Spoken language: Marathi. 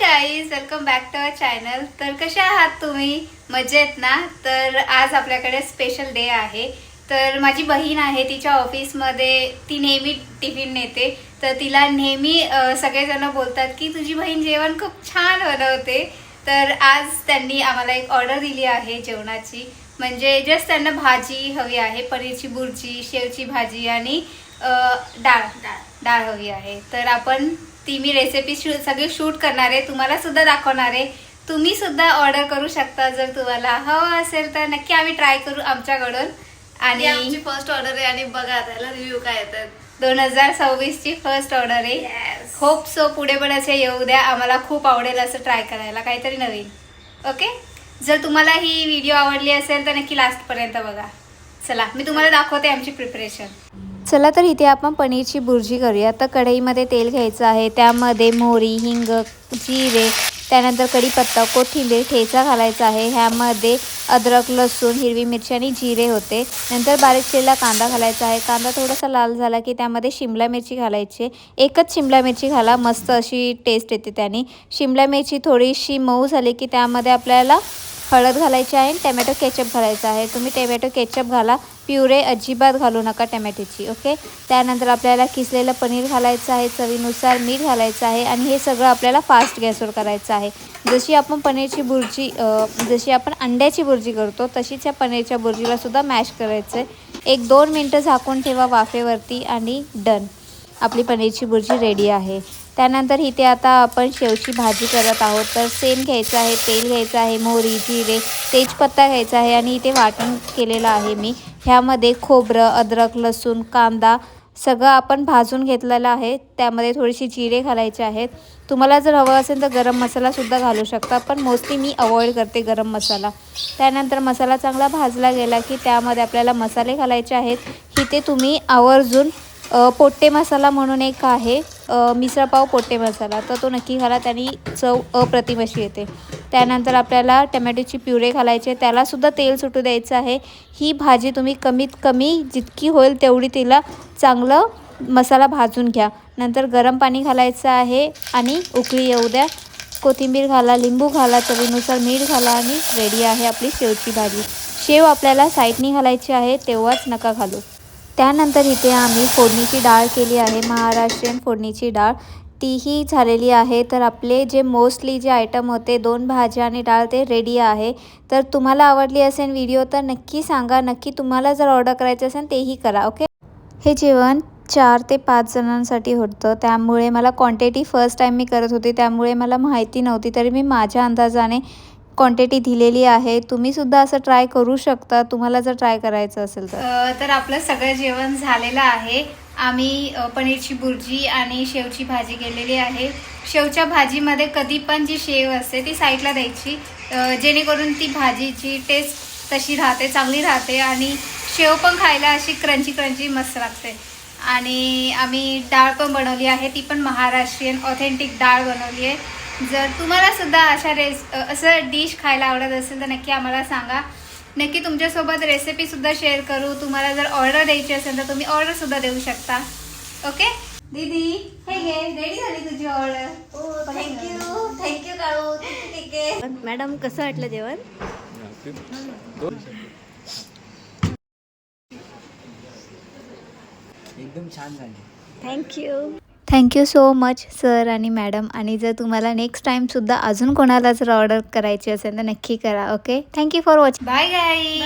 Guys, welcome back to our channel. तर कशा आहात तुम्ही? मजेत ना? तर आज आपल्याकडे स्पेशल डे आहे. तर माझी बहीण आहे, तिच्या ऑफिसमध्ये ती नेहमी टिफिन नेते. तर तिला नेहमी सगळेजण बोलतात की तुझी बहीण जेवण खूप छान बनवते. तर आज त्यांनी आम्हाला एक ऑर्डर दिली आहे जेवणाची. म्हणजे जस्ट त्यांना भाजी हवी आहे, पनीरची बुर्जी, शेवची भाजी आणि डाळ डाळ हवी आहे. तर आपण मी रेसिपी सगळी शूट करणार आहे, तुम्हाला सुद्धा दाखवणार आहे. तुम्ही सुद्धा ऑर्डर करू शकता जर तुम्हाला हवं असेल तर. नक्की आम्ही ट्राय करू आमच्याकडून. आणि आमची फर्स्ट ऑर्डर आहे आणि बघा त्याला रिव्ह्यू काय येतात. 2026 ची फर्स्ट ऑर्डर आहे. होप सो पुढे पण असे येऊ द्या. आम्हाला खूप आवडेल असं ट्राय करायला, काहीतरी नवीन. ओके, जर तुम्हाला ही व्हिडिओ आवडली असेल तर नक्की लास्टपर्यंत बघा. चला मी तुम्हाला दाखवते आमची प्रिपरेशन. चला तर इथे आपण पनीरची बुर्जी करूया. तर कढईमध्ये तेल घ्यायचं आहे, त्यामध्ये मोहरी, हिंग, जिरे, त्यानंतर कढीपत्ता, कोथिंबीर ठेचा घालायचा आहे. ह्यामध्ये अद्रक, लसूण, हिरवी मिरची आणि जिरे होते. नंतर बारीक चिरलेला कांदा घालायचा आहे. कांदा थोडासा लाल झाला की त्यामध्ये शिमला मिरची घालायची. एकच शिमला मिरची घाला, मस्त अशी टेस्ट येते त्याने. शिमला मिरची थोडीशी मऊ झाली की त्यामध्ये आपल्याला हळद घालायची आहे, टमॅटो केचप घालायचा आहे. तुम्ही टमॅटो केचप घाला, प्युरे अजिबात घालू नका टमॅटोची. ओके, त्यानंतर आपल्याला किसलेलं पनीर घालायचं आहे, चवीनुसार मीठ घालायचं आहे आणि हे सगळं आपल्याला फास्ट गॅसवर करायचं आहे. जशी आपण पनीरची बुर्जी जशी आपण अंड्याची बुर्जी करतो तशीच या पनीरच्या बुर्जीला सुद्धा मॅश करायचं आहे. 1-2 मिनटं झाकून ठेवा वाफेवरती आणि डन, आपली पनीरची बुर्जी रेडी आहे. त्यानंतर इथे आता आपण शेवची भाजी करत आहोत. तर सेम घ्यायचं आहे, तेल घ्यायचं आहे, मोहरी, जिरे, तेजपत्ता घ्यायचा आहे आणि इथे वाटण केलेलं आहे मी. ह्यामध्ये खोबरं, अद्रक, लसूण, कांदा सगळं आपण भाजून घेतलेलं आहे. त्यामध्ये थोडीशी जिरे घालायचे आहेत. तुम्हाला जर हवं असेल तर गरम मसालासुद्धा घालू शकता, पण मोस्टली मी अवॉइड करते गरम मसाला. त्यानंतर मसाला चांगला भाजला गेला की त्यामध्ये आपल्याला मसाले घालायचे आहेत. इथे तुम्ही आवर्जून पोट्टे मसाला म्हणून एक आहे, मिसळपाव पोट्टे मसाला, तर तो नक्की घाला, त्याने चव अप्रतिम अशी येते. त्यानंतर आपल्याला टमॅटोची प्युरे घालायची आहे, त्यालासुद्धा तेल सुटू द्यायचं आहे. ही भाजी तुम्ही कमीत कमी जितकी होईल तेवढी तिला चांगलं मसाला भाजून घ्या. नंतर गरम पाणी घालायचं आहे आणि उकळी येऊ द्या. कोथिंबीर घाला, लिंबू घाला, चवीनुसार मीठ घाला आणि रेडी आहे आपली शेवची भाजी. शेव आपल्याला साईडनी घालायची आहे, तेव्हाच नका घालू. त्यानंतर इथे आम्ही फोडणीची डाळ केली आहे, महाराष्ट्रीयन फोडणीची डाळ, तीही झालेली आहे. तर आपले जे मोस्टली जे आयटम होते 2 भाज्या आणि डाळ ते रेडी आहे. तर तुम्हाला आवडली असेल व्हिडिओ तर नक्की सांगा. नक्की तुम्हाला जर ऑर्डर करायचं असेल तेही करा. ओके, हे जेवण 4 ते 5 जणांसाठी होतं, त्यामुळे मला क्वांटिटी फर्स्ट टाईम मी करत होते, त्यामुळे मला माहिती नव्हती. तरी मी माझ्या अंदाजाने क्वांटिटी दिलेली आहे. तुम्हीसुद्धा असं ट्राय करू शकता तुम्हाला जर ट्राय करायचं असेल तर. तर आपलं सगळं जेवण झालेलं आहे. आम्ही पनीरची बुर्जी आणि शेवची भाजी केलेली आहे. शेवच्या भाजीमध्ये कधी पण जी शेव असते ती साईडला द्यायची, जेणेकरून ती भाजीची टेस्ट तशी राहते, चांगली राहते आणि शेव पण खायला अशी क्रंची क्रंची मस्त लागते. आणि आम्ही डाळ पण बनवली आहे, ती पण महाराष्ट्रीयन ऑथेंटिक डाळ बनवली आहे. जर तुम्हाला सुद्धा असं डिश खायला आवडत असेल तर नक्की आम्हाला सांगा. नक्की तुमच्यासोबत रेसिपीसुद्धा शेअर करू. तुम्हाला जर ऑर्डर द्यायची असेल तर तुम्ही ऑर्डरसुद्धा देऊ शकता. ओके दीदी, हे घे, रेडी झाली तुझी ऑर्डर. थँक्यू काळू. ठीक आहे मॅडम, कसं वाटलं जेवण? एकदम छान झाली. थँक्यू सो मच सर आणि मॅडम. आणि जर तुम्हाला नेक्स्ट टाईमसुद्धा अजून कोणाला जर ऑर्डर करायची असेल तर नक्की करा. Okay, thank you for watching. Bye guys.